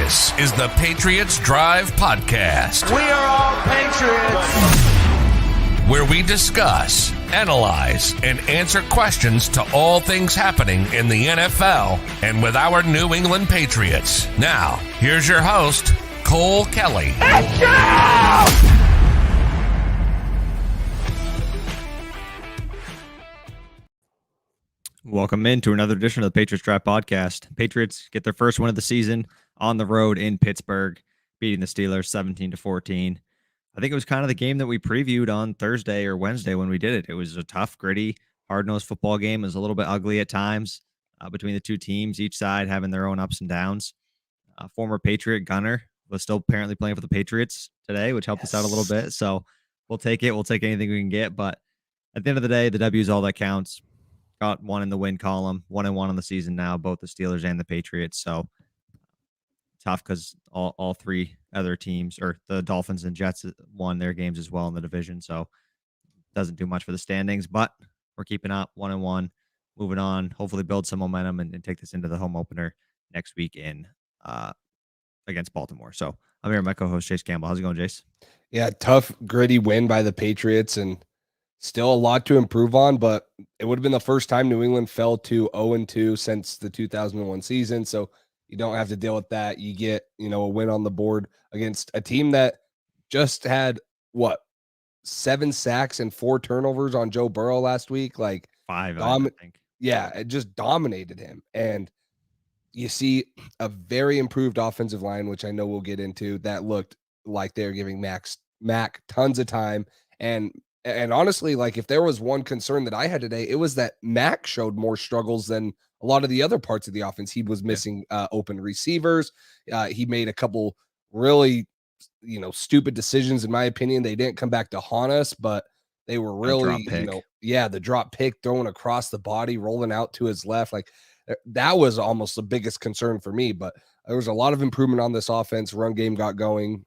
This is the Patriots Drive Podcast. We are all Patriots. Where we discuss, analyze, and answer questions to all things happening in the NFL and with our New England Patriots. Now, here's your host, Cole Kelly. Welcome into another edition of the Patriots Drive Podcast. Patriots get their first win of the season on the road in Pittsburgh, beating the Steelers 17-14. I think it was kind of the game that we previewed on Thursday or Wednesday when we did it. It was a tough, gritty, hard-nosed football game. It was a little bit ugly at times between the two teams, each side having their own ups and downs. Former Patriot Gunner was still apparently playing for the Patriots today, which helped us out a little bit. So we'll take it. We'll take anything we can get. But at the end of the day, the W is all that counts. Got one in the win column, 1-1 on the season now, both the Steelers and the Patriots. So tough because all three other teams, or the Dolphins and Jets, won their games as well in the division. So doesn't do much for the standings, but we're keeping up 1-1, moving on, hopefully build some momentum and take this into the home opener next week in against Baltimore. So I'm here with my co-host, Chase Campbell. How's it going, Jace? Yeah, tough, gritty win by the Patriots, and still a lot to improve on, but it would have been the first time New England fell to 0-2 since the 2001 season. So you don't have to deal with that. You get, a win on the board against a team that just had 7 sacks and 4 turnovers on Joe Burrow last week. Like 5, I think. Yeah, it just dominated him. And you see a very improved offensive line, which I know we'll get into, that looked like they're giving Mac tons of time. And honestly, like, if there was one concern that I had today, it was that Mac showed more struggles than a lot of the other parts of the offense. He was missing open receivers. He made a couple really, stupid decisions, in my opinion. They didn't come back to haunt us, but they were really, the drop pick, throwing across the body, rolling out to his left. Like, that was almost the biggest concern for me. But there was a lot of improvement on this offense. Run game got going.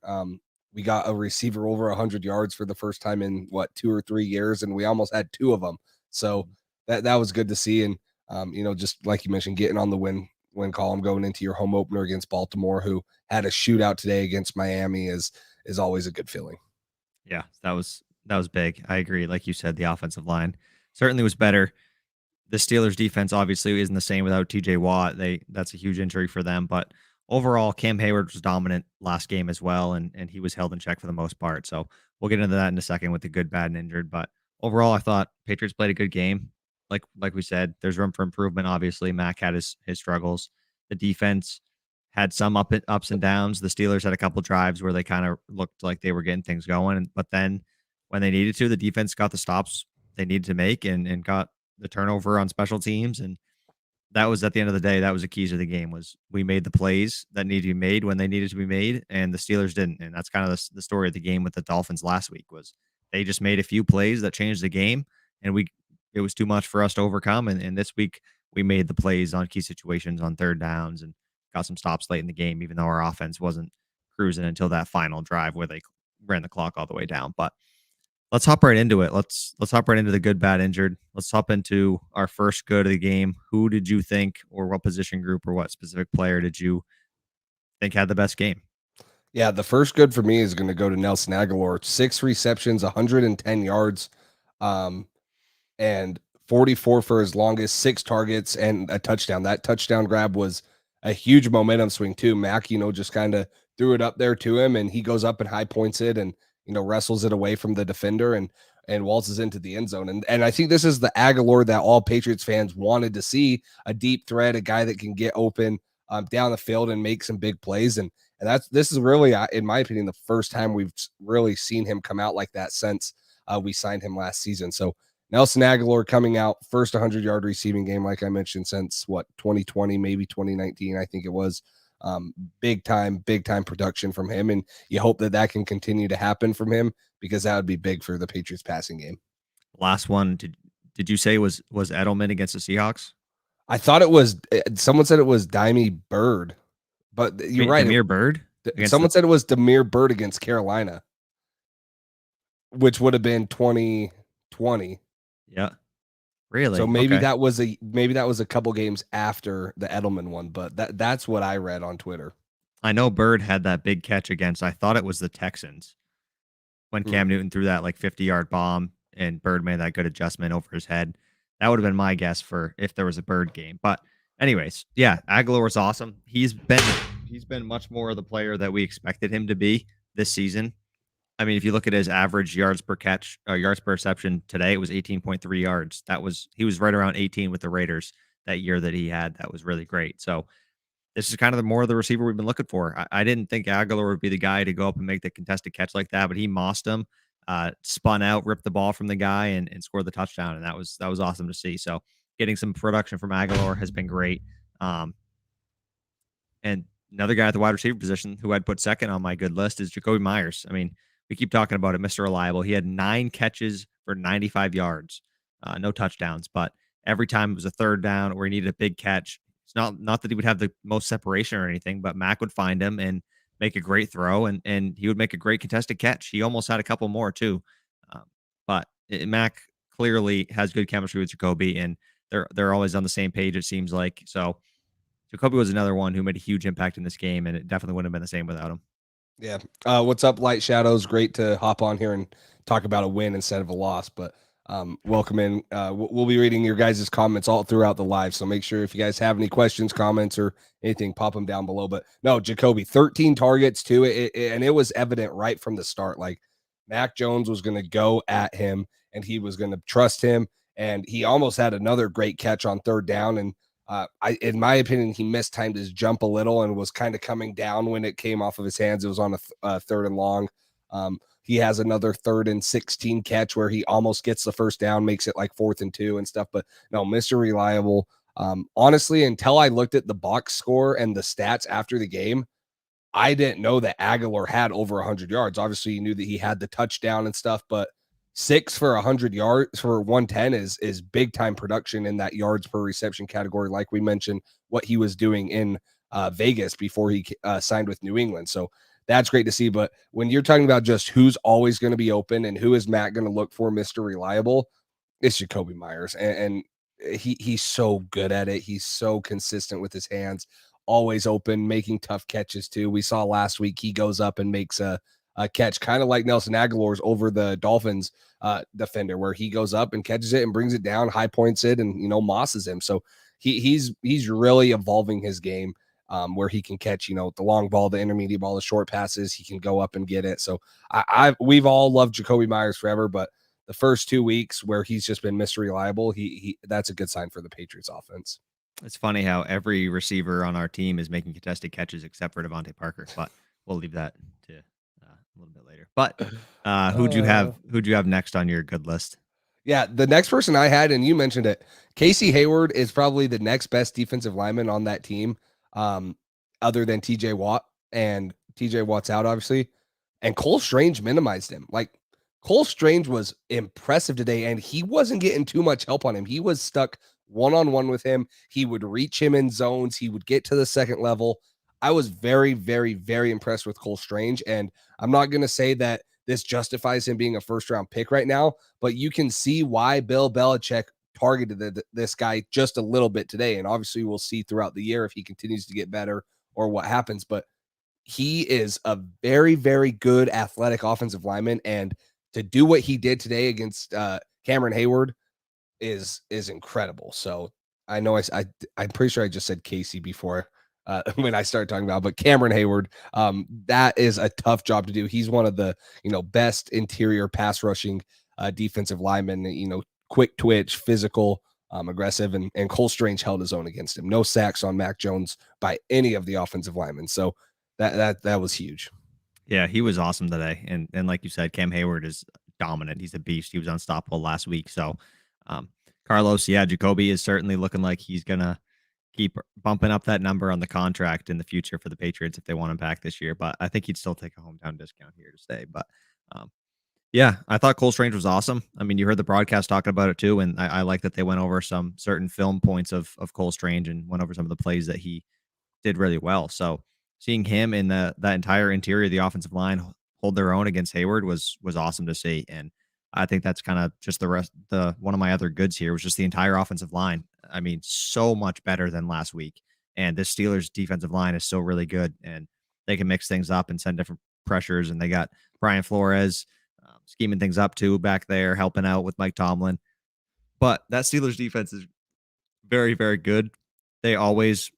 We got a receiver over 100 yards for the first time in 2 or 3 years, and we almost had 2 of them. So that was good to see. And just like you mentioned, getting on the win column going into your home opener against Baltimore, who had a shootout today against Miami, is always a good feeling. Yeah, that was big. I agree. Like you said, the offensive line certainly was better. The Steelers defense obviously isn't the same without TJ Watt. That's a huge injury for them, but overall, Cam Hayward was dominant last game as well, and he was held in check for the most part. So we'll get into that in a second with the good, bad, and injured. But overall, I thought Patriots played a good game. Like we said, there's room for improvement. Obviously, Mac had his struggles. The defense had some ups and downs. The Steelers had a couple drives where they kind of looked like they were getting things going, but then when they needed to, the defense got the stops they needed to make and got the turnover on special teams. And that was, at the end of the day, that was the keys of the game. Was we made the plays that needed to be made when they needed to be made, and the Steelers didn't. And that's kind of the story of the game with the Dolphins last week. Was they just made a few plays that changed the game, and it was too much for us to overcome. And this week we made the plays on key situations on third downs and got some stops late in the game, even though our offense wasn't cruising until that final drive where they ran the clock all the way down. But let's hop right into it. Let's hop right into the good, bad, injured. Let's hop into our first good of the game. Who did you think, or what position group or what specific player did you think had the best game? Yeah, the first good for me is going to go to Nelson Agholor. 6 receptions, 110 yards, and 44 for his longest, 6 targets, and a touchdown. That touchdown grab was a huge momentum swing too. Mac, just kind of threw it up there to him, and he goes up and high points it and wrestles it away from the defender and waltzes into the end zone. And I think this is the Agholor that all Patriots fans wanted to see, a deep threat, a guy that can get open down the field and make some big plays. And this is really, in my opinion, the first time we've really seen him come out like that since we signed him last season. So Nelson Agholor coming out, first 100-yard receiving game, like I mentioned, since 2020, maybe 2019, I think it was. Big time production from him, and you hope that can continue to happen from him, because that would be big for the Patriots passing game. Last one, did you say was Edelman against the Seahawks? I thought it was, someone said it was Dimey Bird, but you're right. Demir Bird? Someone said it was Demir Bird against Carolina, which would have been 2020. Yeah. Really? So maybe okay. that was a couple games after the Edelman one, but that's what I read on Twitter. I know Bird had that big catch against, I thought it was the Texans, when Hmm. Cam Newton threw that like 50-yard bomb and Bird made that good adjustment over his head. That would have been my guess for if there was a Bird game. But anyways, yeah, Aguilar was awesome. He's been much more of the player that we expected him to be this season. I mean, if you look at his average yards per catch, yards per reception today, it was 18.3 yards. He was right around 18 with the Raiders that year that he had. That was really great. So this is kind of the more of the receiver we've been looking for. I didn't think Aguilar would be the guy to go up and make the contested catch like that, but he mossed him, spun out, ripped the ball from the guy, and scored the touchdown. And that was awesome to see. So getting some production from Aguilar has been great. Um, and another guy at the wide receiver position who I'd put second on my good list is Jacoby Myers. I mean, we keep talking about it, Mr. Reliable. He had 9 catches for 95 yards, no touchdowns, but every time it was a third down or he needed a big catch, it's not that he would have the most separation or anything, but Mac would find him and make a great throw, and he would make a great contested catch. He almost had a couple more too, um, but Mac clearly has good chemistry with Jacoby, and they're always on the same page. It seems like so. Jacoby was another one who made a huge impact in this game, and it definitely wouldn't have been the same without him. Yeah. What's up, Light Shadows? Great to hop on here and talk about a win instead of a loss. But welcome in. We'll be reading your guys' comments all throughout the live. So make sure if you guys have any questions, comments, or anything, pop them down below. But no, Jacoby, 13 targets too. And it was evident right from the start. Like Mac Jones was going to go at him and he was going to trust him. And he almost had another great catch on third down. And in my opinion, he mistimed his jump a little and was kind of coming down when it came off of his hands. It was on a third and long. He has another 3rd and 16 catch where he almost gets the first down, makes it like 4th and 2 and stuff. But no, Mr. Reliable. Honestly, until I looked at the box score and the stats after the game, I didn't know that Aguilar had over 100 yards. Obviously, you knew that he had the touchdown and stuff, but 6 for 100 yards for 110 is big time production in that yards per reception category. Like we mentioned, what he was doing in Vegas before he signed with New England. So that's great to see. But when you're talking about just who's always going to be open and who is Matt going to look for, Mr. Reliable, it's Jacoby Myers. And he's so good at it. He's so consistent with his hands, always open, making tough catches too. We saw last week he goes up and makes a catch, kind of like Nelson Aguilar's over the Dolphins defender, where he goes up and catches it and brings it down, high points it, and mosses him. So he's really evolving his game, where he can catch the long ball, the intermediate ball, the short passes. He can go up and get it. So we've all loved Jacoby Myers forever, but the first 2 weeks where he's just been Mr. Reliable, he that's a good sign for the Patriots offense. It's funny how every receiver on our team is making contested catches except for Devontae Parker, but we'll leave that to a little bit later. But who'd you have next on your good list? Yeah, the next person I had, and you mentioned it, Casey Hayward is probably the next best defensive lineman on that team, other than TJ Watt, and TJ Watt's out, obviously. And Cole Strange minimized him. Like, Cole Strange was impressive today, and he wasn't getting too much help on him. He was stuck one-on-one with him. He would reach him in zones. He would get to the second level. I was very, very, very impressed with Cole Strange, and I'm not going to say that this justifies him being a first-round pick right now, but you can see why Bill Belichick targeted this guy just a little bit today. And obviously we'll see throughout the year if he continues to get better or what happens. But he is a very, very good athletic offensive lineman. And to do what he did today against Cameron Hayward is incredible. So I know I'm pretty sure I just said Casey before when I started talking about, but Cameron Hayward, that is a tough job to do. He's one of the best interior pass rushing defensive linemen. Quick twitch, physical, aggressive, and Cole Strange held his own against him. No sacks on Mac Jones by any of the offensive linemen. So that was huge. Yeah, he was awesome today, and like you said, Cam Hayward is dominant. He's a beast. He was unstoppable last week. So, Carlos, yeah, Jacoby is certainly looking like he's gonna keep bumping up that number on the contract in the future for the Patriots if they want him back this year. But I think he'd still take a hometown discount here to stay. But yeah, I thought Cole Strange was awesome. I mean, you heard the broadcast talking about it too, and I like that they went over some certain film points of Cole Strange and went over some of the plays that he did really well. So seeing him in that entire interior of the offensive line hold their own against Hayward was awesome to see. And I think that's kind of just one of my other goods here was just the entire offensive line. I mean, so much better than last week. And this Steelers defensive line is still really good. And they can mix things up and send different pressures. And they got Brian Flores scheming things up too back there, helping out with Mike Tomlin. But that Steelers defense is very, very good. They always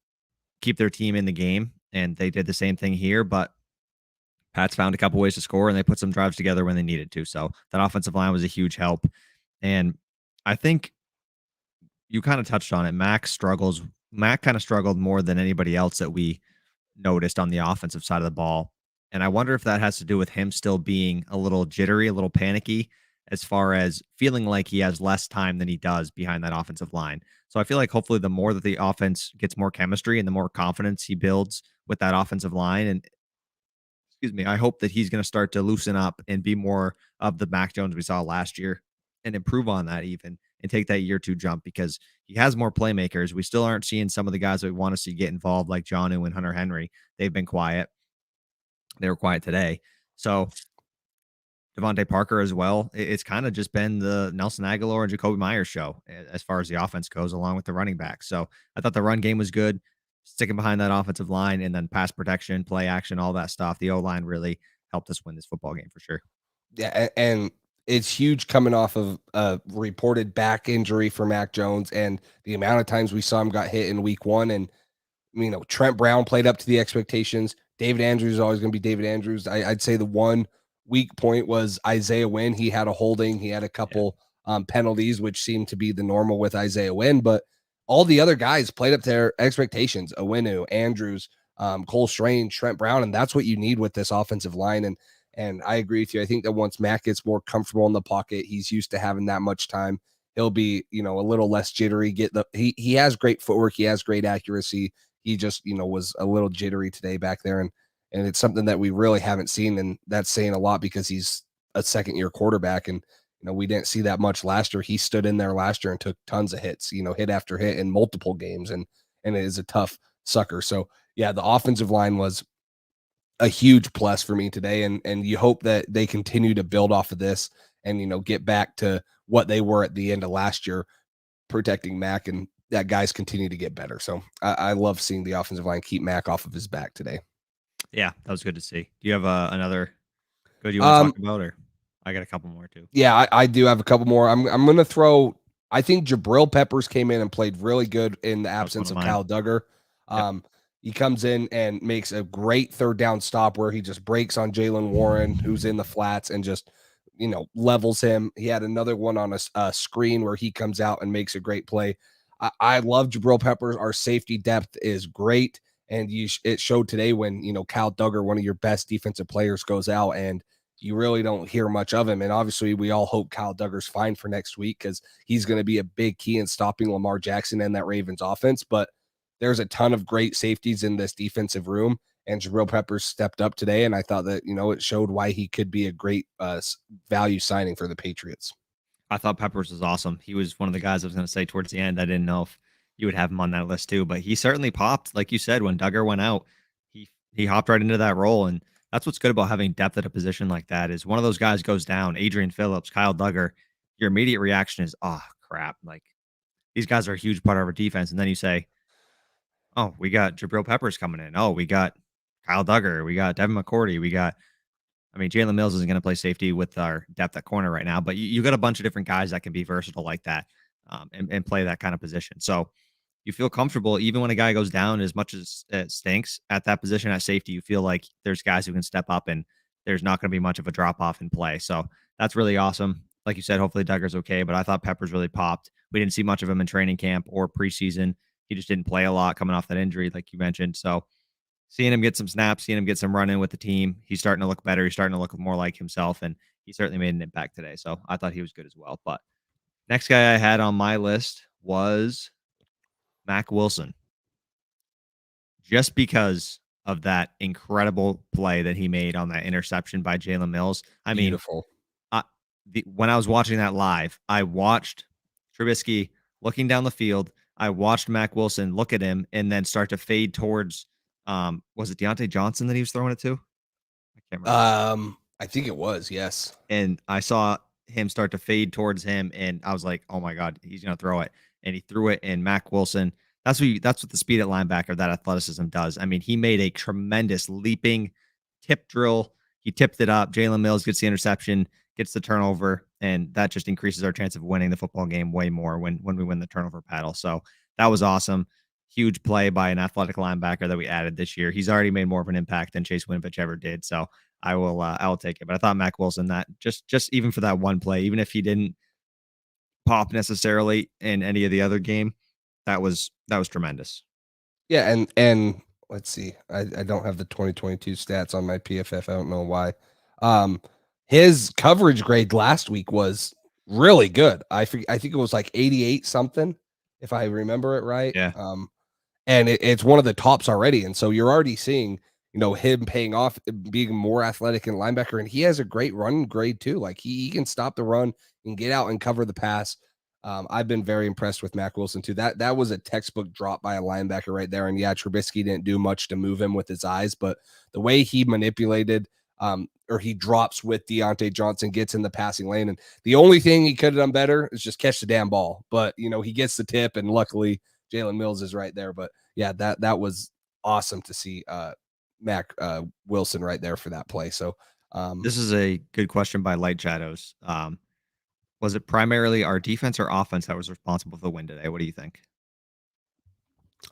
keep their team in the game, and they did the same thing here. But Pats found a couple ways to score, and they put some drives together when they needed to. So that offensive line was a huge help. And I think you kind of touched on it. Mac kind of struggled more than anybody else that we noticed on the offensive side of the ball. And I wonder if that has to do with him still being a little jittery, a little panicky, as far as feeling like he has less time than he does behind that offensive line. So I feel like hopefully the more that the offense gets more chemistry and the more confidence he builds with that offensive line, and excuse me, I hope that he's going to start to loosen up and be more of the Mac Jones we saw last year and improve on that even and take that year two jump because he has more playmakers. We still aren't seeing some of the guys that we want to see get involved, like Jonnu and Hunter Henry. They've been quiet. They were quiet today. So Devontae Parker as well. It's kind of just been the Nelson Aguilar and Jacoby Myers show as far as the offense goes, along with the running back. So I thought the run game was good, sticking behind that offensive line, and then pass protection, play action, all that stuff. The O-line really helped us win this football game for sure. Yeah, and it's huge coming off of a reported back injury for Mac Jones and the amount of times we saw him got hit in week 1. And Trent Brown played up to the expectations. David Andrews is always going to be David Andrews. I'd say the one weak point was Isaiah Wynn. He had a holding. He had a couple penalties, which seemed to be the normal with Isaiah Wynn. But all the other guys played up to their expectations. Owenu, Andrews, Cole Strange, Trent Brown. And that's what you need with this offensive line. And I agree with you. I think that once Mac gets more comfortable in the pocket, he's used to having that much time. He'll be, a little less jittery. He has great footwork. He has great accuracy. He just, was a little jittery today back there. And it's something that we really haven't seen. And that's saying a lot because he's a second-year quarterback. And, we didn't see that much last year. He stood in there last year and took tons of hits, hit after hit in multiple games. And it is a tough sucker. So, yeah, the offensive line was a huge plus for me today. And you hope that they continue to build off of this and, get back to what they were at the end of last year, protecting Mac, and that guys continue to get better. So I love seeing the offensive line keep Mac off of his back today. Yeah, that was good to see. Do you have another good you want to talk about, or I got a couple more too? Yeah, I do have a couple more. I'm going to throw. I think Jabril Peppers came in and played really good in the absence of Kyle Duggar. Yep. He comes in and makes a great third down stop where he just breaks on Jalen Warren, who's in the flats, and just levels him. He had another one on a screen where he comes out and makes a great play. I love Jabril Peppers. Our safety depth is great. And it showed today when, Kyle Duggar, one of your best defensive players, goes out and you really don't hear much of him. And obviously we all hope Kyle Duggar's fine for next week because he's going to be a big key in stopping Lamar Jackson and that Ravens offense. But there's a ton of great safeties in this defensive room. And Jabril Peppers stepped up today. And I thought that, it showed why he could be a great value signing for the Patriots. I thought Peppers was awesome. He was one of the guys I was going to say towards the end. I didn't know if you would have him on that list too, but he certainly popped. Like you said, when Duggar went out, he hopped right into that role. And that's what's good about having depth at a position like that is one of those guys goes down, Adrian Phillips, Kyle Duggar, your immediate reaction is, oh, crap. Like these guys are a huge part of our defense. And then you say, oh, we got Jabril Peppers coming in. Oh, we got Kyle Duggar. We got Devin McCourty. Jalen Mills isn't going to play safety with our depth at corner right now, but you got a bunch of different guys that can be versatile like that and play that kind of position. So you feel comfortable even when a guy goes down, as much as it stinks at that position at safety, you feel like there's guys who can step up and there's not going to be much of a drop off in play. So that's really awesome. Like you said, hopefully Duggar's okay, but I thought Peppers really popped. We didn't see much of him in training camp or preseason. He just didn't play a lot coming off that injury, like you mentioned. So seeing him get some snaps, seeing him get some run in with the team, he's starting to look better. He's starting to look more like himself, and he certainly made an impact today. So I thought he was good as well. But next guy I had on my list was Mac Wilson. Just because of that incredible play that he made on that interception by Jalen Mills. Beautiful. When I was watching that live, I watched Trubisky looking down the field. I watched Mac Wilson look at him and then start to fade towards was it Deontay Johnson that he was throwing it to? I can't remember. I think it was, yes. And I saw him start to fade towards him, and I was like, oh my God, he's going to throw it. And he threw it, and Mac Wilson, That's what the speed at linebacker, that athleticism does. I mean, he made a tremendous leaping tip drill. He tipped it up. Jalen Mills gets the interception, gets the turnover, and that just increases our chance of winning the football game way more when we win the turnover battle. So that was awesome. Huge play by an athletic linebacker that we added this year. He's already made more of an impact than Chase Winovich ever did. So I will take it. But I thought Mac Wilson, that just even for that one play, even if he didn't pop necessarily in any of the other game, that was tremendous. Yeah, and let's see. I don't have the 2022 stats on my PFF. I don't know why. His coverage grade last week was really good. I think it was like 88 something, if I remember it right. Yeah. And it's one of the tops already. And so you're already seeing, him paying off, being more athletic and linebacker. And he has a great run grade too. Like he can stop the run and get out and cover the pass. I've been very impressed with Mac Wilson too. That was a textbook drop by a linebacker right there. And yeah, Trubisky didn't do much to move him with his eyes, but the way he manipulated, or he drops with Deontay Johnson, gets in the passing lane. And the only thing he could have done better is just catch the damn ball. But he gets the tip, and luckily Jalen Mills is right there. But yeah, that was awesome to see Mac Wilson right there for that play. So this is a good question by Light Shadows. Was it primarily our defense or offense that was responsible for the win today? What do you think?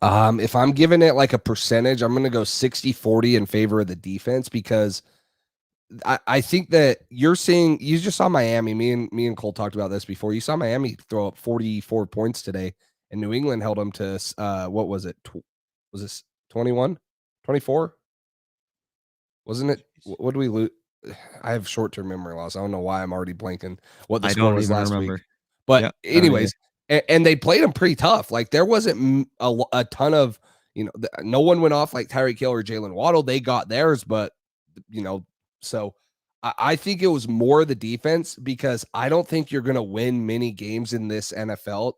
If I'm giving it like a percentage, I'm going to go 60-40 in favor of the defense, because I think that you just saw Miami. Me and Cole talked about this before. You saw Miami throw up 44 points today, and New England held them to what was it? Was this 21, 24? Wasn't it? What do we lose? I have short-term memory loss. I don't know why I'm already blanking what the score was last week. But yep, anyways, and they played them pretty tough. Like there wasn't a ton of, no one went off like Tyreek Hill or Jalen Waddle. They got theirs, but so I think it was more the defense, because I don't think you're going to win many games in this NFL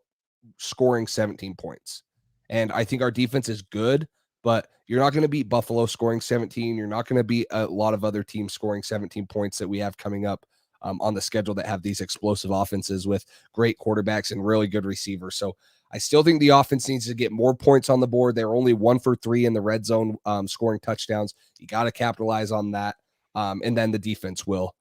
scoring 17 points. And I think our defense is good, but you're not going to beat Buffalo scoring 17. You're not going to beat a lot of other teams scoring 17 points that we have coming up on the schedule that have these explosive offenses with great quarterbacks and really good receivers. So I still think the offense needs to get more points on the board. They're only 1 for 3 in the red zone scoring touchdowns. You got to capitalize on that. And then the defense will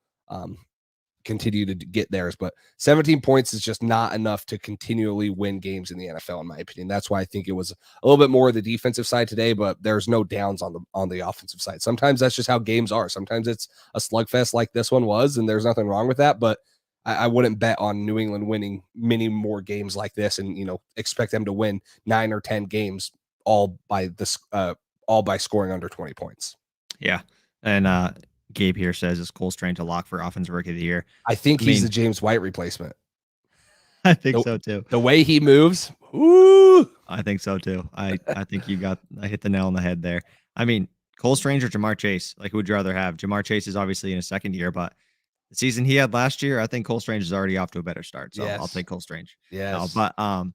continue to get theirs. But 17 points is just not enough to continually win games in the NFL, in my opinion. That's why I think it was a little bit more of the defensive side today, but there's no downs on the offensive side. Sometimes that's just how games are. Sometimes it's a slugfest like this one was, and there's nothing wrong with that. But I wouldn't bet on New England winning many more games like this, and expect them to win 9 or 10 games all by scoring under 20 points. Yeah. And Gabe here says, is Cole Strange a lock for offensive rookie of the year? I think he's the James White replacement. I think so too. The way he moves, ooh. I think so too. I think I hit the nail on the head there. I mean, Cole Strange or Jamar Chase? Like, who would you rather have? Jamar Chase is obviously in his second year, but the season he had last year, I think Cole Strange is already off to a better start. So yes. I'll take Cole Strange. Yes. But I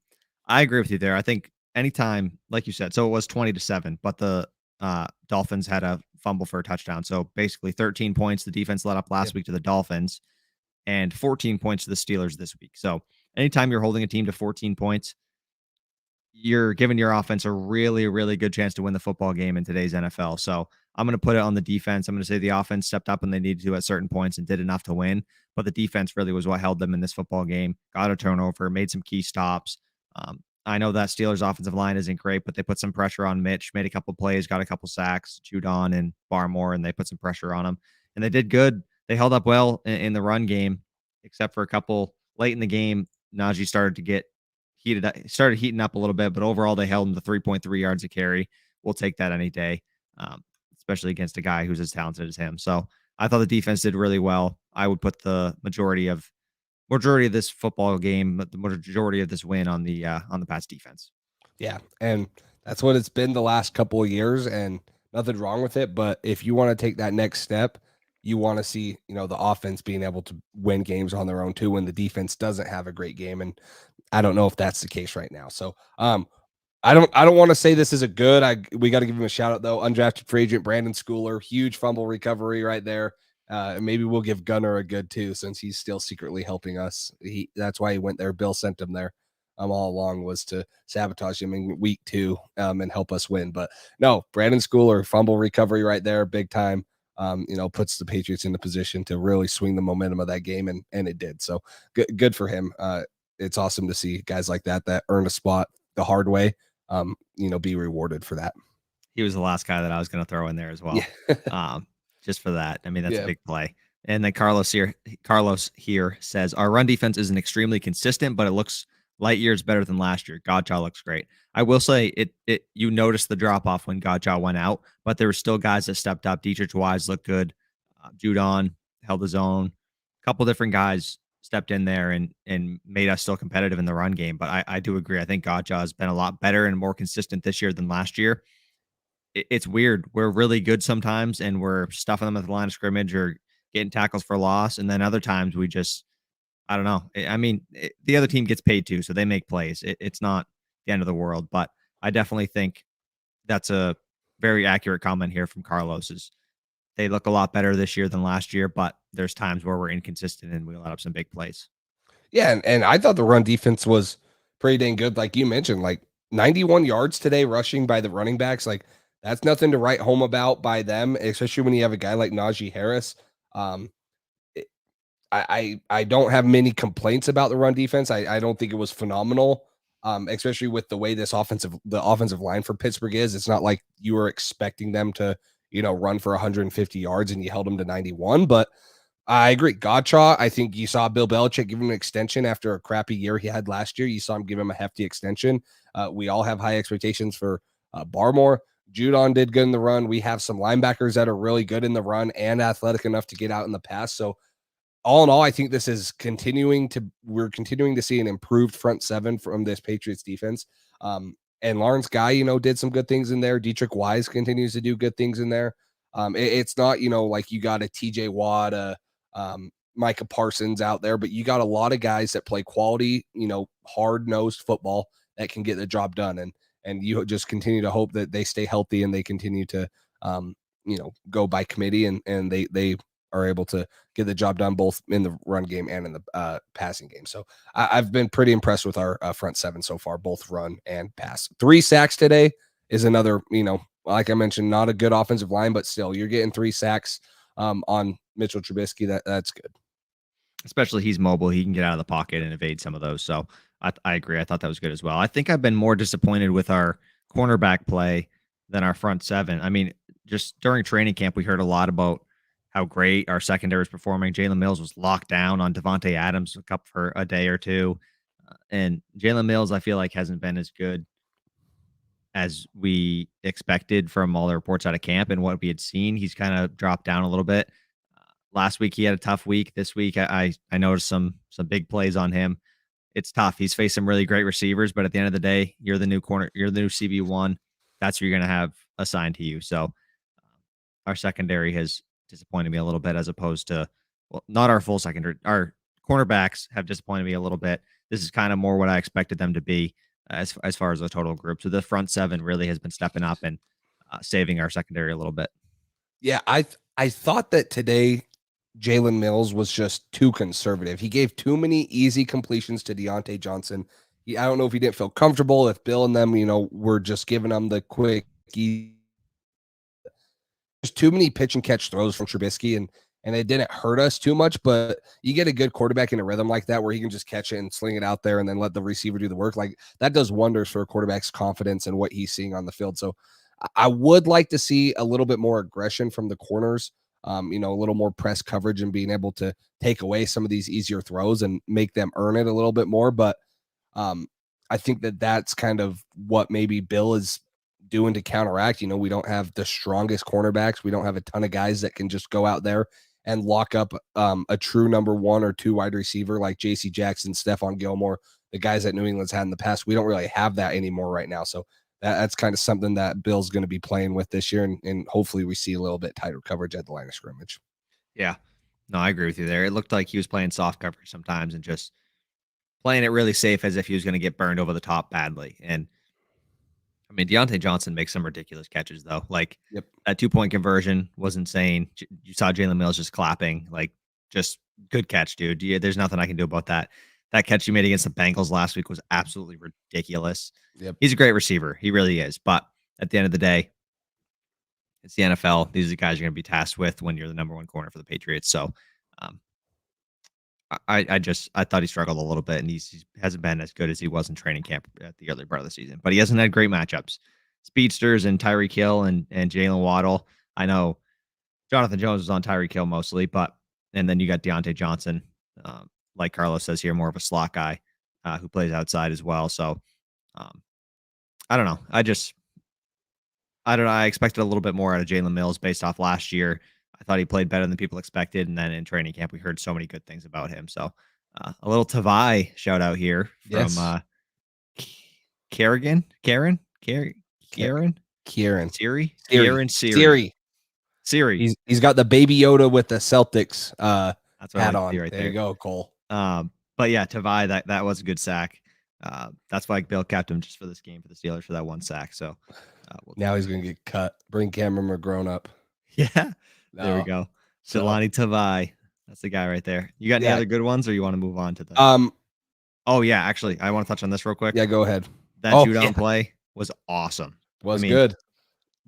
agree with you there. I think anytime, like you said, so it was 20-7, but the Dolphins had a fumble for a touchdown. So basically 13 points the defense let up last week to the Dolphins, and 14 points to the Steelers this week. So anytime you're holding a team to 14 points, you're giving your offense a really, really good chance to win the football game in today's NFL. So I'm going to put it on the defense. I'm going to say the offense stepped up when they needed to at certain points and did enough to win, but the defense really was what held them in this football game. Got a turnover, made some key stops. I know that Steelers offensive line isn't great, but they put some pressure on Mitch, made a couple plays, got a couple sacks, Judon and Barmore, and they put some pressure on him. And they did good. They held up well in the run game, except for a couple late in the game. Najee started to get heating up a little bit, but overall they held him to 3.3 yards a carry. We'll take that any day, especially against a guy who's as talented as him. So I thought the defense did really well. I would put the majority of this football game, but the majority of this win on the Pats defense. Yeah, and that's what it's been the last couple of years, and nothing wrong with it. But if you want to take that next step, you want to see the offense being able to win games on their own too, when the defense doesn't have a great game. And I don't know if that's the case right now. So I don't want to say this is a good. We got to give him a shout out though. Undrafted free agent Brandon Schooler, huge fumble recovery right there. Maybe we'll give Gunnar a good too, since he's still secretly helping us. That's why he went there. Bill sent him there. all along was to sabotage him in week 2 and help us win. But no, Brandon Schooler, fumble recovery right there, big time. Puts the Patriots in the position to really swing the momentum of that game, and it did. So good for him. It's awesome to see guys like that earn a spot the hard way, be rewarded for that. He was the last guy that I was going to throw in there as well. Yeah. Just for that. I mean, that's Yeah. a big play. And then Carlos here says our run defense isn't extremely consistent, but it looks light years better than last year. Godjaw looks great. I will say you noticed the drop off when Godjaw went out, but there were still guys that stepped up. Dietrich Wise looked good. Judon held his own. A couple different guys stepped in there and made us still competitive in the run game. But I do agree. I think Godjaw has been a lot better and more consistent this year than last year. It's weird. We're really good sometimes, and we're stuffing them at the line of scrimmage or getting tackles for loss. And then other times we just, I don't know. I mean, the other team gets paid too, so they make plays. It's not the end of the world, but I definitely think that's a very accurate comment here from Carlos. Is they look a lot better this year than last year, but there's times where we're inconsistent and we let up some big plays. Yeah, and I thought the run defense was pretty dang good. Like you mentioned, like 91 yards today rushing by the running backs. Like that's nothing to write home about by them, especially when you have a guy like Najee Harris. I don't have many complaints about the run defense. I don't think it was phenomenal, especially with the way the offensive line for Pittsburgh is. It's not like you were expecting them to, run for 150 yards and you held them to 91. But I agree. Godchaw, I think you saw Bill Belichick give him an extension after a crappy year he had last year. You saw him give him a hefty extension. We all have high expectations for Barmore. Judon did good in the run. We have some linebackers that are really good in the run and athletic enough to get out in the pass. So all in all, I think this is we're continuing to see an improved front seven from this Patriots defense. And Lawrence Guy, did some good things in there. Dietrich Wise continues to do good things in there. It's not, like you got a TJ Watt, Micah Parsons out there, but you got a lot of guys that play quality, hard-nosed football that can get the job done. And you just continue to hope that they stay healthy and they continue to, go by committee and they are able to get the job done both in the run game and in the passing game. So I've been pretty impressed with our front seven so far, both run and pass. 3 sacks today is another, like I mentioned, not a good offensive line, but still you're getting 3 sacks on Mitchell Trubisky. That's good. Especially he's mobile. He can get out of the pocket and evade some of those. So I agree. I thought that was good as well. I think I've been more disappointed with our cornerback play than our front seven. I mean, just during training camp, we heard a lot about how great our secondary is performing. Jalen Mills was locked down on Devontae Adams for a day or two. And Jalen Mills, I feel like, hasn't been as good as we expected from all the reports out of camp and what we had seen. He's kind of dropped down a little bit. Last week, he had a tough week. This week, I noticed some big plays on him. It's tough. He's faced some really great receivers, but at the end of the day, you're the new corner. You're the new CB1. That's who you're going to have assigned to you. So our secondary has disappointed me a little bit as opposed to, well, not our full secondary. Our cornerbacks have disappointed me a little bit. This is kind of more what I expected them to be as far as the total group. So the front seven really has been stepping up and saving our secondary a little bit. Yeah, I thought that today Jalen Mills was just too conservative. He gave too many easy completions to Deontay Johnson. I don't know if he didn't feel comfortable, if Bill and them, were just giving him the quick, easy. There's too many pitch and catch throws from Trubisky, and it didn't hurt us too much, but you get a good quarterback in a rhythm like that where he can just catch it and sling it out there and then let the receiver do the work. Like that does wonders for a quarterback's confidence and what he's seeing on the field. So I would like to see a little bit more aggression from the corners, a little more press coverage and being able to take away some of these easier throws and make them earn it a little bit more. But I think that's kind of what maybe Bill is doing to counteract. We don't have the strongest cornerbacks. We don't have a ton of guys that can just go out there and lock up a true number 1 or 2 wide receiver like JC Jackson, Stephon Gilmore, the guys that New England's had in the past. We don't really have that anymore right now. So that's kind of something that Bill's going to be playing with this year. And hopefully we see a little bit tighter coverage at the line of scrimmage. Yeah, no, I agree with you there. It looked like he was playing soft coverage sometimes and just playing it really safe as if he was going to get burned over the top badly. And I mean, Deontay Johnson makes some ridiculous catches, though. Like that 2-point conversion was insane. You saw Jalen Mills just clapping, like just good catch, dude. There's nothing I can do about that. That catch he made against the Bengals last week was absolutely ridiculous. Yep. He's a great receiver. He really is. But at the end of the day, it's the NFL. These are the guys you're going to be tasked with when you're the number one corner for the Patriots. So um, I thought he struggled a little bit, and he hasn't been as good as he was in training camp at the early part of the season. But he hasn't had great matchups. Speedsters and Tyreek Hill and Jalen Waddle. I know Jonathan Jones was on Tyreek Hill mostly, and then you got Deontay Johnson, like Carlos says here, more of a slot guy who plays outside as well. So I don't know. I don't know. I expected a little bit more out of Jalen Mills based off last year. I thought he played better than people expected, and then in training camp we heard so many good things about him. So a little Tavai shout out here from Kieran, Siri. He's got the Baby Yoda with the Celtics That's what hat I on. right there you go, Cole. But yeah, Tavai, that was a good sack. That's why Bill kept him just for this game for the Steelers for that one sack. So now he's gonna get cut. Bring Cameron McGrone up. Yeah, there we go. Jelani Tavai, that's the guy right there. You got any other good ones, or you want to move on to the? Oh yeah, actually, I want to touch on this real quick. Yeah, go ahead. That Judon play was awesome. Good.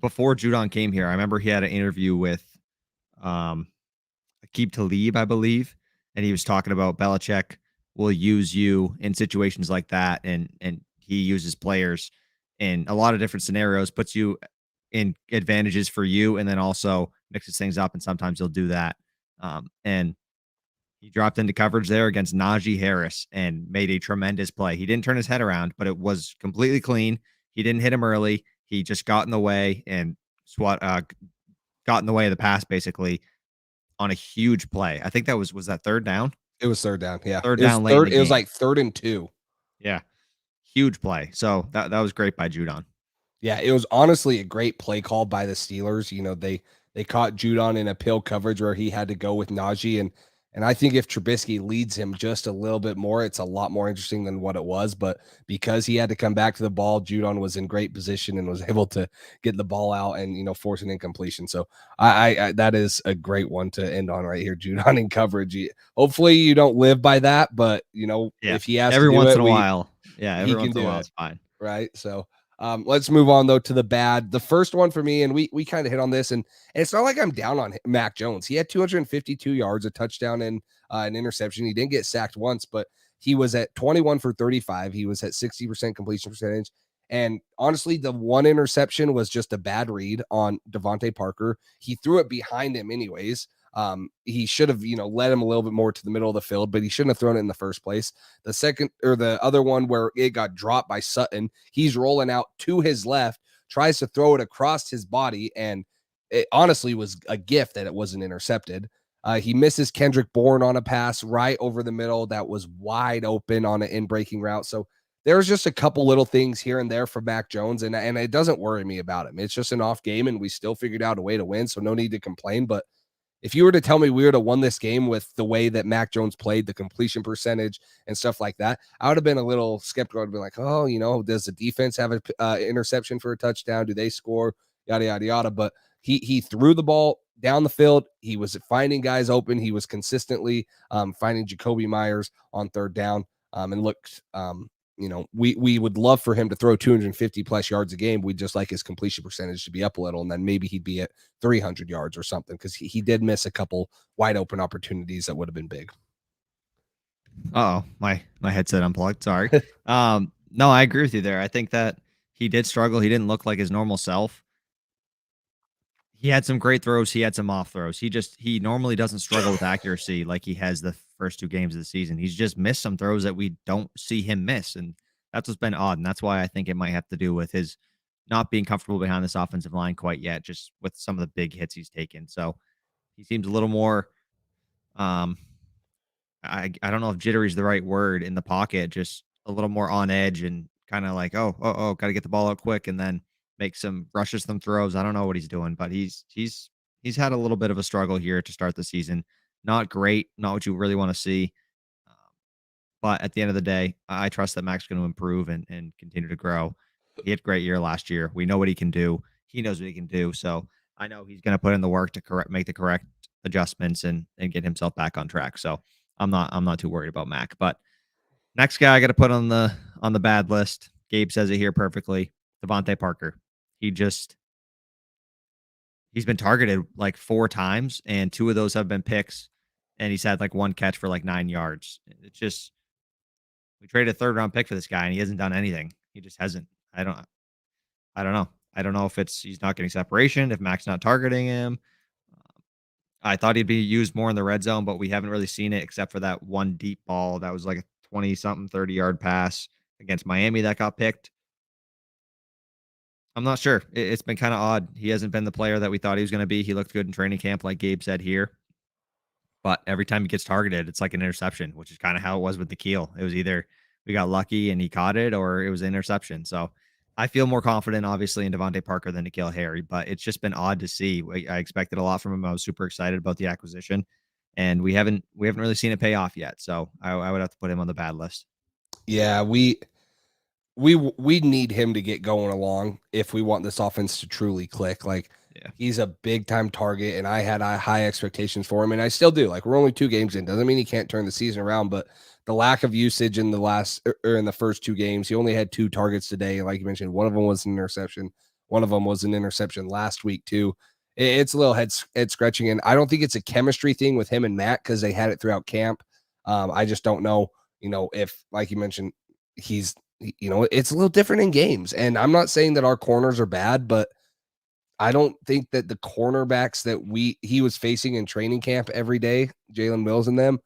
Before Judon came here, I remember he had an interview with Aqib Talib, I believe, and he was talking about Belichick will use you in situations like that, and he uses players in a lot of different scenarios, puts you in advantages for you, and then also mixes things up, and sometimes he'll do that. And he dropped into coverage there against Najee Harris and made a tremendous play. He didn't turn his head around, but it was completely clean. He didn't hit him early. He just got in the way and got in the way of the pass basically on a huge play. I think that was that third down? It was third down. Yeah. Third down late. It was like 3rd and 2. Yeah. Huge play. So that was great by Judon. Yeah, it was honestly a great play call by the Steelers. You know, they caught Judon in a pill coverage where he had to go with Najee, and I think if Trubisky leads him just a little bit more, it's a lot more interesting than what it was. But because he had to come back to the ball, Judon was in great position and was able to get the ball out and force an incompletion. So I that is a great one to end on right here. Judon in coverage. Hopefully you don't live by that, but if he has every to do once it, in a while, every once in a while it. it's fine, right? So. Let's move on though to the bad. The first one for me, and we kind of hit on this, and it's not like I'm down on Mac Jones. He had 252 yards, a touchdown, and an interception. He didn't get sacked once, but he was at 21 for 35. He was at 60% completion percentage. And honestly, the one interception was just a bad read on Devontae Parker. He threw it behind him anyways. He should have, led him a little bit more to the middle of the field, but he shouldn't have thrown it in the first place. The second or the other one where it got dropped by Sutton, he's rolling out to his left, tries to throw it across his body, and it honestly was a gift that it wasn't intercepted. He misses Kendrick Bourne on a pass right over the middle that was wide open on an in-breaking route. So there's just a couple little things here and there for Mac Jones, and it doesn't worry me about him. It's just an off game, and we still figured out a way to win, so no need to complain. But if you were to tell me we would have won this game with the way that Mac Jones played, the completion percentage and stuff like that, I would have been a little skeptical. I'd be like, oh, does the defense have an interception for a touchdown? Do they score? Yada, yada, yada. But he threw the ball down the field. He was finding guys open. He was consistently finding Jacoby Myers on third down and looked we would love for him to throw 250 plus yards a game. We'd just like his completion percentage to be up a little, and then maybe he'd be at 300 yards or something, because he did miss a couple wide open opportunities that would have been big. Oh, my headset unplugged. Sorry. No, I agree with you there. I think that he did struggle. He didn't look like his normal self. He had some great throws. He had some off throws. He normally doesn't struggle with accuracy like he has the first 2 games of the season. He's just missed some throws that we don't see him miss. And that's what's been odd. And that's why I think it might have to do with his not being comfortable behind this offensive line quite yet, just with some of the big hits he's taken. So he seems a little more, I don't know if jittery is the right word in the pocket, just a little more on edge and kind of like, got to get the ball out quick and then make some rushes, some throws. I don't know what he's doing, but he's had a little bit of a struggle here to start the season. Not great, not what you really want to see. But at the end of the day, I trust that Mac's going to improve and continue to grow. He had a great year last year. We know what he can do. He knows what he can do. So I know he's going to put in the work to make the correct adjustments and get himself back on track. So I'm not too worried about Mac. But Next guy I got to put on the bad list. Gabe says it here perfectly. Devontae Parker. He's been targeted like 4 times, and 2 of those have been picks, and he's had like 1 catch for like 9 yards. It's just we traded a 3rd round pick for this guy, and he hasn't done anything. He just hasn't. I don't know. I don't know if it's he's not getting separation, if Mac's not targeting him. I thought he'd be used more in the red zone, but we haven't really seen it except for that one deep ball that was like a 20 something 30-yard pass against Miami that got picked. I'm not sure. It's been kind of odd. He hasn't been the player that we thought he was going to be. He looked good in training camp, like Gabe said here. But every time he gets targeted, it's like an interception, which is kind of how it was with Nikhil. It was either we got lucky and he caught it, or it was an interception. So I feel more confident, obviously, in Devontae Parker than Nikhil Harry, but it's just been odd to see. I expected a lot from him. I was super excited about the acquisition, and we haven't really seen it pay off yet. So I would have to put him on the bad list. Yeah, we need him to get going along if we want this offense to truly click. Like, Yeah. he's a big time target, and I had high expectations for him, and I still do. Like, we're only 2 games in, doesn't mean he can't turn the season around, but the lack of usage in the first 2 games, he only had 2 targets today. Like you mentioned, one of them was an interception. One of them was an interception last week too. It's a little head scratching, and I don't think it's a chemistry thing with him and Matt because they had it throughout camp. I just don't know, if, like you mentioned, it's a little different in games. And I'm not saying that our corners are bad, but I don't think that the cornerbacks that he was facing in training camp every day, Jalen Mills and them,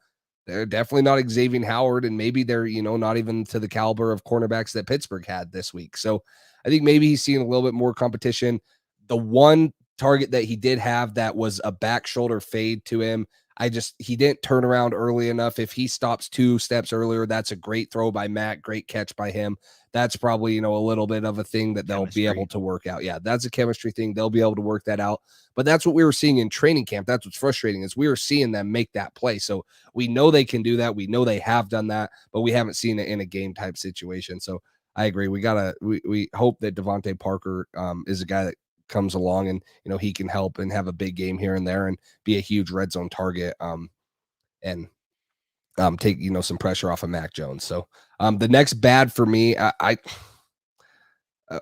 they're definitely not Xavier Howard, and maybe they're, not even to the caliber of cornerbacks that Pittsburgh had this week. So I think maybe he's seeing a little bit more competition. The one target that he did have that was a back shoulder fade to him, he didn't turn around early enough. If he stops 2 steps earlier, that's a great throw by Matt, great catch by him. That's probably, a little bit of a thing that they'll be able to work out. Yeah, that's a chemistry thing. They'll be able to work that out. But that's what we were seeing in training camp. That's what's frustrating is we were seeing them make that play. So we know they can do that. We know they have done that, but we haven't seen it in a game type situation. So I agree. We hope that Devontae Parker is a guy that comes along and, he can help and have a big game here and there and be a huge red zone target and take, some pressure off of Mac Jones. So the next bad for me,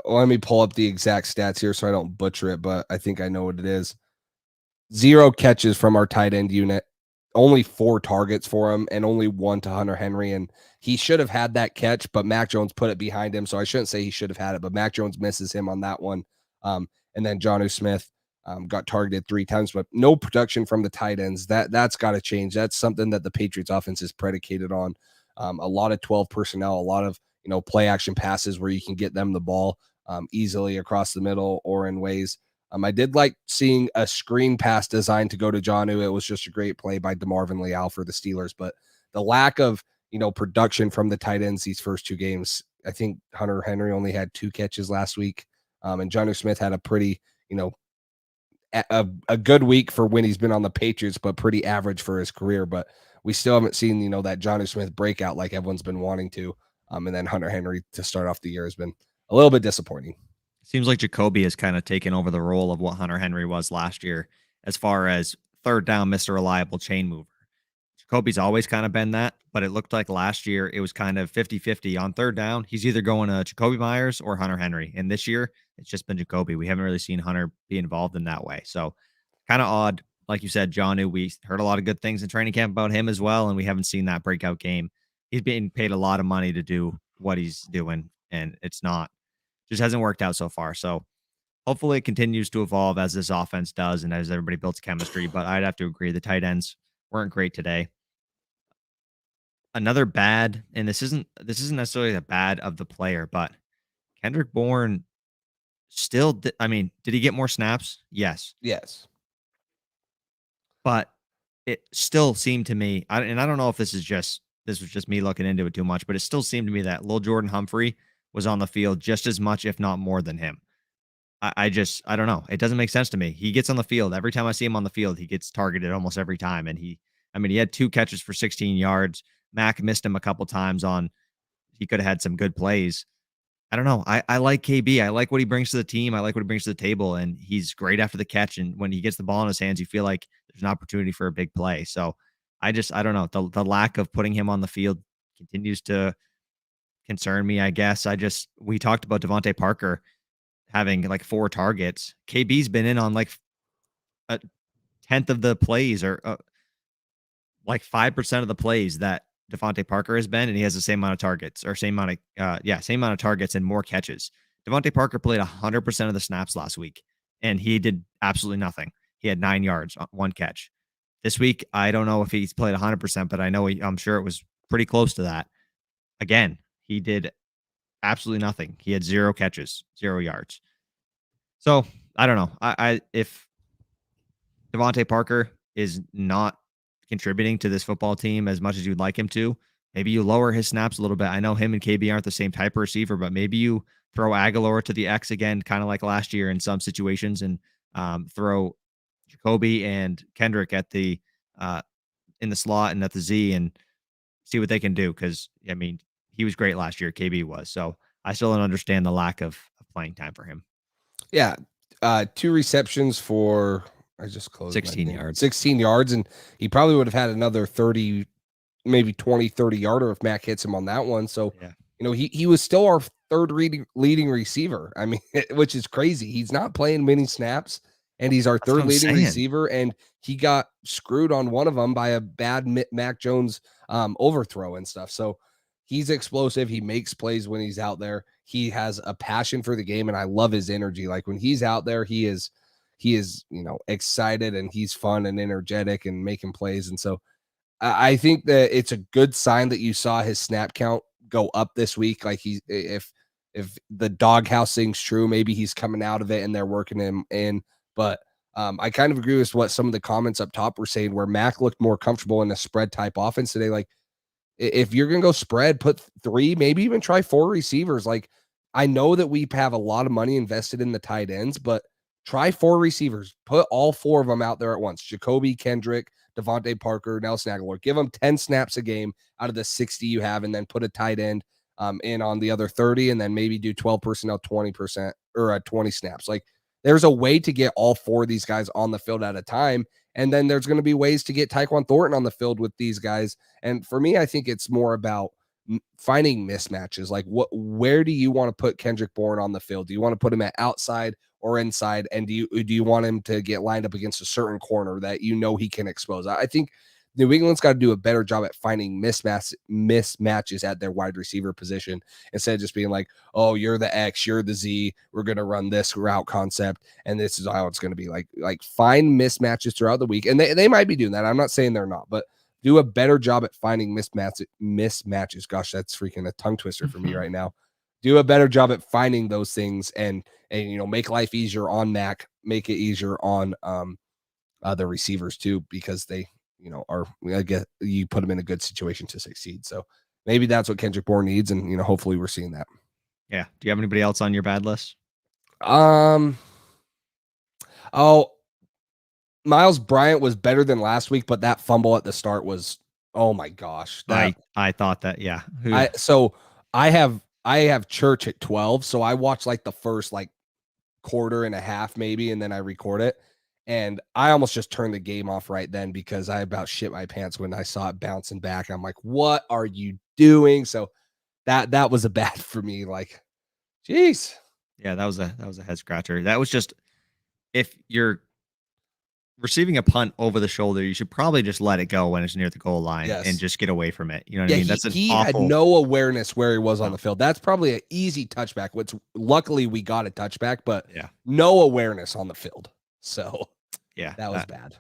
let me pull up the exact stats here so I don't butcher it, but I think I know what it is. 0 catches from our tight end unit, only 4 targets for him, and only 1 to Hunter Henry. And he should have had that catch, but Mac Jones put it behind him. So I shouldn't say he should have had it, but Mac Jones misses him on that one. And then Jonnu Smith got targeted 3 times, but no production from the tight ends. That's got to change. That's something that the Patriots offense is predicated on. A lot of 12 personnel, a lot of, play action passes where you can get them the ball easily across the middle or in ways. I did like seeing a screen pass designed to go to Jonnu. It was just a great play by DeMarvin Leal for the Steelers, but the lack of, production from the tight ends these first 2 games. I think Hunter Henry only had 2 catches last week. And Jonnu Smith had a pretty, a good week for when he's been on the Patriots, but pretty average for his career. But we still haven't seen, that Jonnu Smith breakout like everyone's been wanting to. And then Hunter Henry to start off the year has been a little bit disappointing. Seems like Jacoby has kind of taken over the role of what Hunter Henry was last year as far as 3rd down, Mr. Reliable chain mover. Jacoby's always kind of been that, but it looked like last year it was kind of 50-50 on 3rd down. He's either going to Jacoby Myers or Hunter Henry. And this year it's just been Jacoby. We haven't really seen Hunter be involved in that way. So kind of odd. Like you said, Jonnu, we heard a lot of good things in training camp about him as well, and we haven't seen that breakout game. He's being paid a lot of money to do what he's doing, and just hasn't worked out so far. So hopefully it continues to evolve as this offense does and as everybody builds chemistry. But I'd have to agree the tight ends weren't great today. Another bad, and this isn't necessarily the bad of the player, but Kendrick Bourne still, did he get more snaps? Yes. But it still seemed to me, and I don't know if this was just me looking into it too much, but it still seemed to me that Lil Jordan Humphrey was on the field just as much, if not more than him. I don't know. It doesn't make sense to me. He gets on the field. Every time I see him on the field, he gets targeted almost every time. And he had 2 catches for 16 yards. Mac missed him a couple times he could have had some good plays. I don't know. I like KB. I like what he brings to the team. I like what he brings to the table, and he's great after the catch. And when he gets the ball in his hands, you feel like there's an opportunity for a big play. So I don't know. The lack of putting him on the field continues to concern me, I guess. We talked about Devontae Parker having like 4 targets. KB's been in on like a tenth of the plays, or like 5% of the plays that Devontae Parker has been, and he has the same amount of targets, or same amount of targets and more catches. Devontae Parker played 100% of the snaps last week, and he did absolutely nothing. He had 9 yards on 1 catch. This week, I don't know if he's played 100%, but I'm sure it was pretty close to that. Again, he did absolutely nothing. He had 0 catches, 0 yards. So I don't know. If Devontae Parker is not contributing to this football team as much as you'd like him to, maybe you lower his snaps a little bit. I know him and KB aren't the same type of receiver, but maybe you throw Aguilar to the X again, kind of like last year in some situations, and throw Jacoby and Kendrick at the in the slot and at the Z, and see what they can do. Because I mean, he was great last year. KB was. So I still don't understand the lack of playing time for him. Yeah. 2 receptions for, I just closed 16 yards. 16 yards. And he probably would have had another 30, maybe 20, 30 yarder if Mac hits him on that one. So, Yeah. He was still our third leading receiver. I mean, which is crazy. He's not playing many snaps, and he's our third leading receiver. And he got screwed on one of them by a bad Mac Jones overthrow and stuff. So he's explosive. He makes plays when he's out there. He has a passion for the game, and I love his energy. Like when he's out there, he is, excited, and he's fun and energetic and making plays. And so I think that it's a good sign that you saw his snap count go up this week. Like if the doghouse thing's true, maybe he's coming out of it and they're working him in. But I kind of agree with what some of the comments up top were saying, where Mac looked more comfortable in a spread type offense today. Like if you're going to go spread, put 3, maybe even try 4 receivers. Like I know that we have a lot of money invested in the tight ends, but try 4 receivers, put all 4 of them out there at once. Jacoby, Kendrick, Devontae Parker, Nelson Aguilar. Give them 10 snaps a game out of the 60 you have, and then put a tight end in on the other 30, and then maybe do 12 personnel, 20% or 20 snaps. Like there's a way to get all 4 of these guys on the field at a time. And then there's going to be ways to get Tyquan Thornton on the field with these guys. And for me, I think it's more about finding mismatches. Like where do you want to put Kendrick Bourne on the field? Do you want to put him at outside or inside? And do you want him to get lined up against a certain corner that he can expose? I think New England's got to do a better job at finding mismatches at their wide receiver position, instead of just being like, oh, you're the X, you're the Z, we're going to run this route concept, and this is how it's going to be. Like find mismatches throughout the week. And they might be doing that. I'm not saying they're not, but do a better job at finding mismatches. Gosh, that's freaking a tongue twister for me right now. Do a better job at finding those things, and make life easier on Mac, make it easier on the receivers too, because they I guess you put them in a good situation to succeed. So maybe that's what Kendrick Bourne needs, and hopefully we're seeing that. Yeah. Do you have anybody else on your bad list? Miles Bryant was better than last week, but that fumble at the start was, oh my gosh. I thought that, yeah. I have church at 12, so I watched like the first like quarter and a half maybe, and then I record it. And I almost just turned the game off right then, because I about shit my pants when I saw it bouncing back. I'm like, what are you doing? So that was a bad for me. Like, geez. Yeah, that was a head scratcher. That was just, if you're receiving a punt over the shoulder, you should probably just let it go when it's near the goal line and just get away from it. You know what I mean? He had no awareness where he was on the field. That's probably an easy touchback. Luckily we got a touchback, but no awareness on the field. So yeah, that was bad.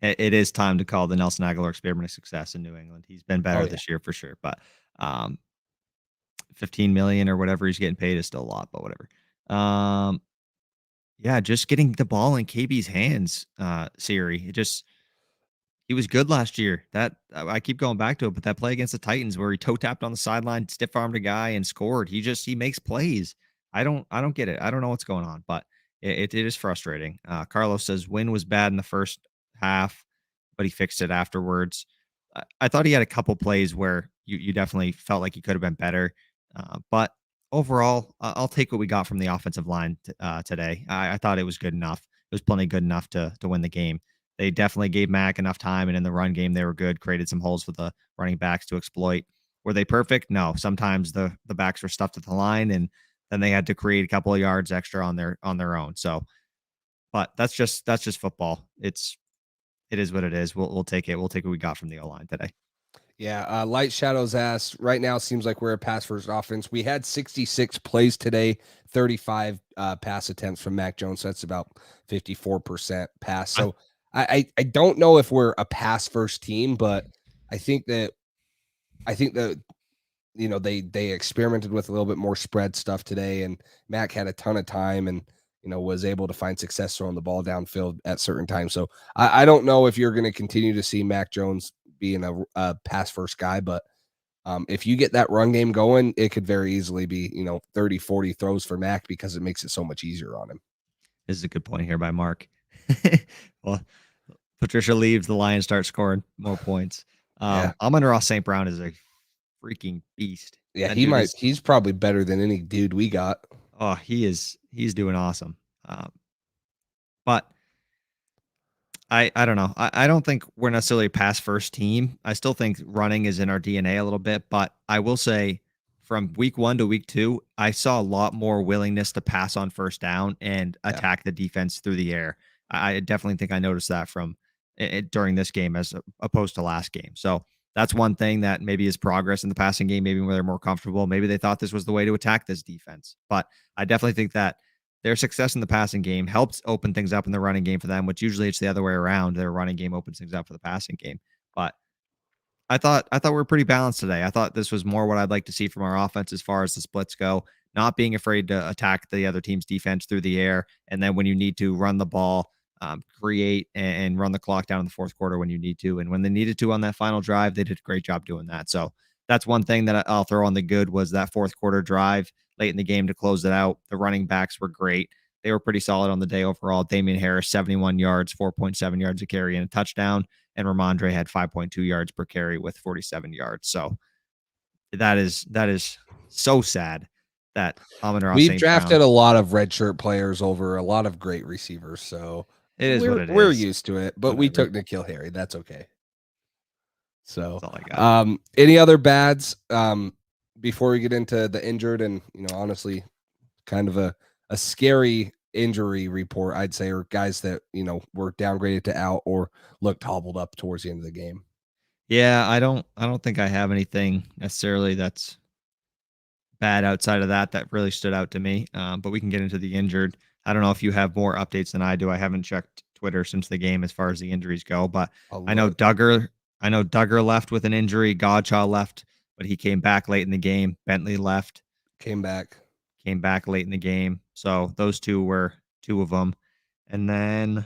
It is time to call the Nelson Aguilar experiment a success in New England. He's been better this year for sure, but $15 million or whatever he's getting paid is still a lot, but whatever. Yeah, just getting the ball in KB's hands, Siri. He was good last year. That I keep going back to it, but that play against the Titans where he toe tapped on the sideline, stiff armed a guy and scored. He makes plays. I don't get it. I don't know what's going on, but it is frustrating. Carlos says Wynn was bad in the first half, but he fixed it afterwards. I thought he had a couple plays where you definitely felt like he could have been better, but overall, I'll take what we got from the offensive line today. I thought it was good enough. It was plenty good enough to win the game. They definitely gave Mac enough time, and in the run game, they were good, created some holes for the running backs to exploit. Were they perfect? No. Sometimes the backs were stuffed at the line, and then they had to create a couple of yards extra on their own. So, but that's just football. It is what it is. We'll take it. We'll take what we got from the O-line today. Yeah, Light Shadows asked, right now seems like we're a pass first offense. We had 66 plays today, 35 pass attempts from Mac Jones. So that's about 54% pass. So I don't know if we're a pass first team, but I think that they experimented with a little bit more spread stuff today, and Mac had a ton of time and was able to find success throwing the ball downfield at certain times. So I don't know if you're going to continue to see Mac Jones being a pass first guy, but if you get that run game going, it could very easily be 30, 40 throws for Mac because it makes it so much easier on him. This is a good point here by Mark. Well, Patricia leaves, the Lions start scoring more points. Amon-Ra St. Brown is a freaking beast. Yeah, he's probably better than any dude we got. Oh, he's doing awesome. But I don't know. I don't think we're necessarily a pass first team. I still think running is in our DNA a little bit, but I will say from week 1 to week 2, I saw a lot more willingness to pass on first down and attack the defense through the air. I definitely think I noticed that from during this game as opposed to last game. So that's one thing that maybe is progress in the passing game, maybe where they're more comfortable. Maybe they thought this was the way to attack this defense. But I definitely think that their success in the passing game helps open things up in the running game for them, which usually it's the other way around. Their running game opens things up for the passing game. But I thought we were pretty balanced today. I thought this was more what I'd like to see from our offense as far as the splits go, not being afraid to attack the other team's defense through the air. And then when you need to run the ball, create and run the clock down in the fourth quarter when you need to. And when they needed to on that final drive, they did a great job doing that. So that's one thing that I'll throw on the good was that fourth quarter drive late in the game to close it out. The running backs were great. They were pretty solid on the day overall. Damian Harris, 71 yards, 4.7 yards a carry and a touchdown. And Ramondre had 5.2 yards per carry with 47 yards. So that is so sad that Amon-Ra We've St. drafted Brown, a lot of redshirt players over a lot of great receivers. So it is what it we're is. used to it, but we Whatever. took N'Keal Harry. That's okay. So That's all I got. any other bads before we get into the injured and honestly kind of a scary injury report, I'd say, or guys that were downgraded to out or looked hobbled up towards the end of the game? Yeah, I don't think I have anything necessarily that's bad outside of that really stood out to me. But we can get into the injured. I don't know if you have more updates than I do. I haven't checked Twitter since the game as far as the injuries go, but I know Duggar left with an injury. Godshaw left, but he came back late in the game. Bentley left, came back late in the game. So those two were two of them. And then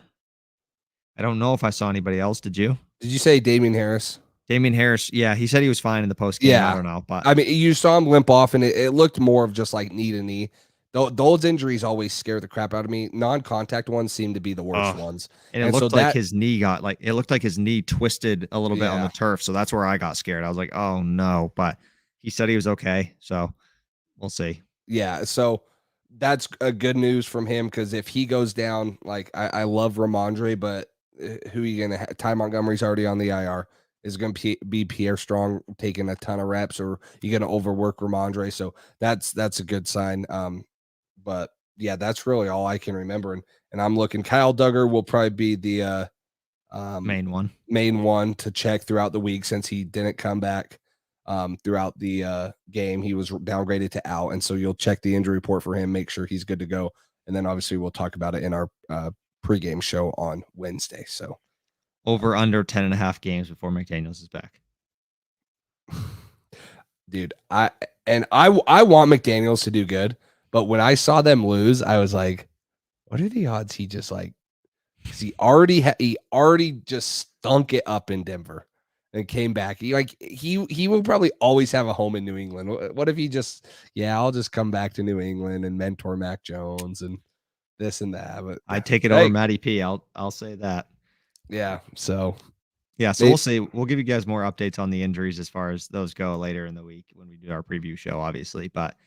I don't know if I saw anybody else. Did you? Did you say Damian Harris? Damian Harris, yeah, he said he was fine in the post game. Yeah. I don't know, but I mean, you saw him limp off, and it looked more of just like knee to knee. Those injuries always scare the crap out of me. Non-contact ones seem to be the worst ones. And it looked like his knee twisted a little bit on the turf. So that's where I got scared. I was like, oh no, but he said he was okay. So we'll see. Yeah. So that's a good news from him. Cause if he goes down, like I love Ramondre, but who are you going to have? Ty Montgomery's already on the IR. Is going to be Pierre Strong taking a ton of reps, or you going to overwork Ramondre? So that's a good sign. But yeah, that's really all I can remember. And I'm looking, Kyle Duggar will probably be the main one to check throughout the week since he didn't come back throughout the game. He was downgraded to out. And so you'll check the injury report for him, make sure he's good to go. And then obviously we'll talk about it in our pregame show on Wednesday. So over under 10.5 games before McDaniels is back. Dude, I want McDaniels to do good. But when I saw them lose, I was like, what are the odds he just like, because he already just stunk it up in Denver and came back. He will probably always have a home in New England. What if he just, I'll just come back to New England and mentor Mac Jones and this and that. But I take it over Matty P. I'll say that. Yeah. So we'll see. We'll give you guys more updates on the injuries as far as those go later in the week when we do our preview show, obviously. But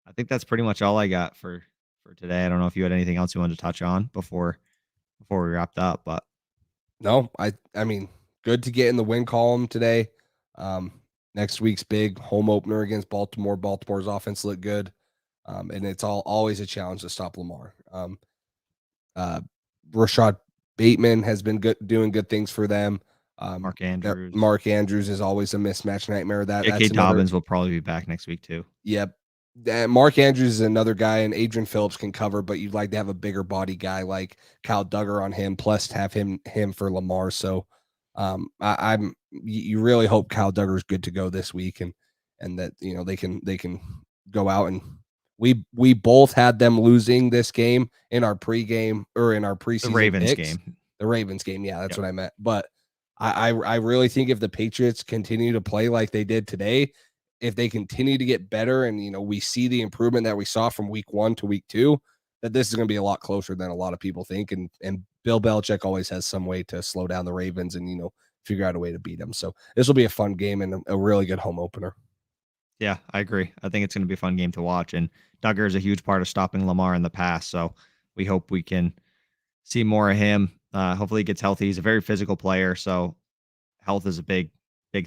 I think that's pretty much all I got for today. I don't know if you had anything else you wanted to touch on before we wrapped up, but no, I mean, good to get in the win column today. next week's big home opener against Baltimore. Baltimore's offense looked good. And it's always a challenge to stop Lamar. Rashad Bateman has been doing good things for them. Mark Andrews. Mark Andrews is always a mismatch nightmare. J.K. Dobbins will probably be back next week too. Yep. Mark Andrews is another guy, and Adrian Phillips can cover, but you'd like to have a bigger body guy like Kyle Duggar on him, plus have him for Lamar. So you really hope Kyle Duggar is good to go this week, and that they can go out, and we both had them losing this game in our pregame or in our preseason. The Ravens game, yeah, that's what I meant. But I really think if the Patriots continue to play like they did today, if they continue to get better, and we see the improvement that we saw from week 1 to week 2, that this is going to be a lot closer than a lot of people think. And Bill Belichick always has some way to slow down the Ravens and figure out a way to beat them. So this will be a fun game and a really good home opener. Yeah, I agree. I think it's going to be a fun game to watch. And Duggar is a huge part of stopping Lamar in the past. So we hope we can see more of him. Hopefully he gets healthy. He's a very physical player. So health is a big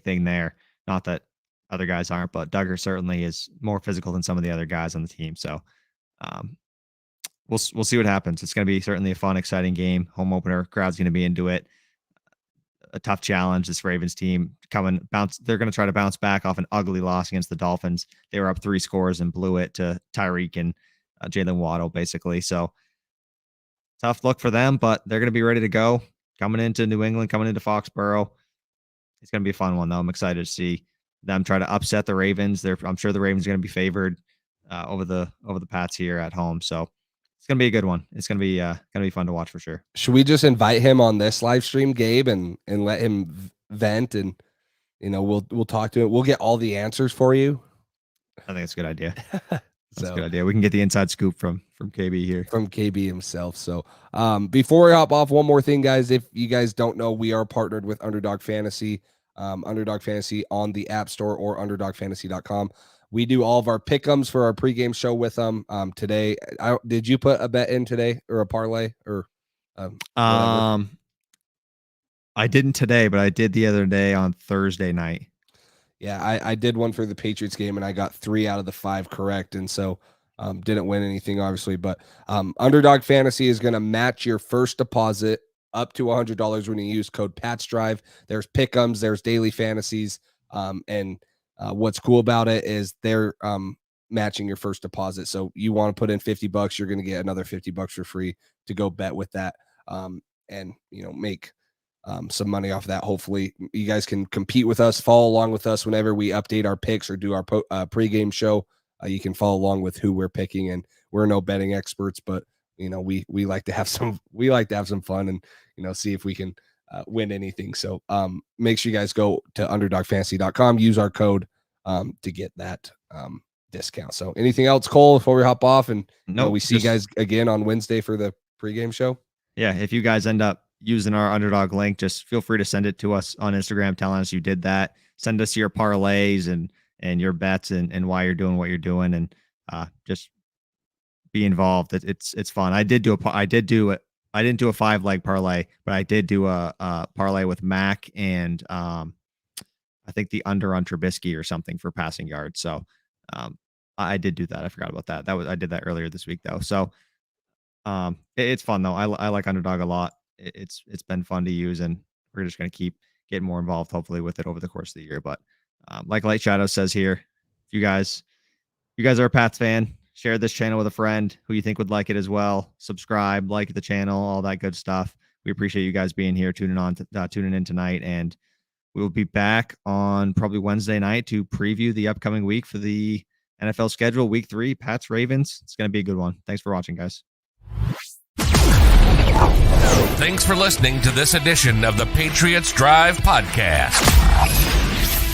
thing there. Not that other guys aren't, but Duggar certainly is more physical than some of the other guys on the team. So we'll see what happens. It's going to be certainly a fun, exciting game. Home opener. Crowd's going to be into it. A tough challenge. This Ravens team they're going to try to bounce back off an ugly loss against the Dolphins. They were up 3 scores and blew it to Tyreek and Jalen Waddle, basically. So tough look for them, but they're going to be ready to go. Coming into New England, coming into Foxborough. It's going to be a fun one, though. I'm excited to see them try to upset the Ravens. I'm sure the Ravens are going to be favored over the Pats here at home. So it's going to be a good one. It's going to be fun to watch for sure. Should we just invite him on this live stream, Gabe, and let him vent, and we'll talk to him. We'll get all the answers for you. I think it's a good idea. That's a good idea. We can get the inside scoop from KB here. From KB himself. So before we hop off, one more thing, guys. If you guys don't know, we are partnered with Underdog Fantasy. Underdog Fantasy on the App Store or underdogfantasy.com. We do all of our pick'ems for our pregame show with them. Today, did you put a bet in today or a parlay or? I didn't today, but I did the other day on Thursday night. Yeah, I did one for the Patriots game, and I got 3 out of the 5 correct, and so didn't win anything, obviously. But Underdog Fantasy is going to match your first deposit up to $100 when you use code PATSDRIVE. There's pick'ems, there's daily fantasies, and what's cool about it is they're matching your first deposit. So you want to put in $50, you're going to get another $50 for free to go bet with that, and make some money off of that. Hopefully you guys can compete with us, follow along with us whenever we update our picks or do our pregame show. You can follow along with who we're picking, and we're no betting experts, but we like to have some fun and see if we can win anything. So make sure you guys go to underdogfantasy.com, use our code to get that discount. So anything else, Cole, before we hop off? And we see you guys again on Wednesday for the pregame show. Yeah, if you guys end up using our Underdog link, just feel free to send it to us on Instagram telling us you did that. Send us your parlays and your bets and why you're doing what you're doing, and just be involved. It's fun. I didn't do a 5-leg parlay, but I did do a parlay with Mac and I think the under on Trubisky or something for passing yards. So I did do that. I forgot about that. I did that earlier this week though. So it's fun though. I like Underdog a lot. It's been fun to use, and we're just going to keep getting more involved hopefully with it over the course of the year. But like Light Shadow says here, if you guys are a Pats fan, share this channel with a friend who you think would like it as well. Subscribe, like the channel, all that good stuff. We appreciate you guys being here, tuning in tonight, and we'll be back on probably Wednesday night to preview the upcoming week for the NFL schedule, Week 3, Pats Ravens. It's going to be a good one. Thanks for watching, guys. Thanks for listening to this edition of the Patriots Drive podcast.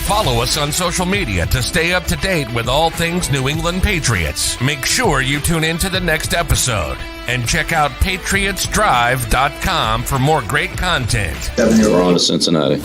Follow us on social media to stay up to date with all things New England Patriots. Make sure you tune in to the next episode and check out patriotsdrive.com for more great content. We're on to Cincinnati.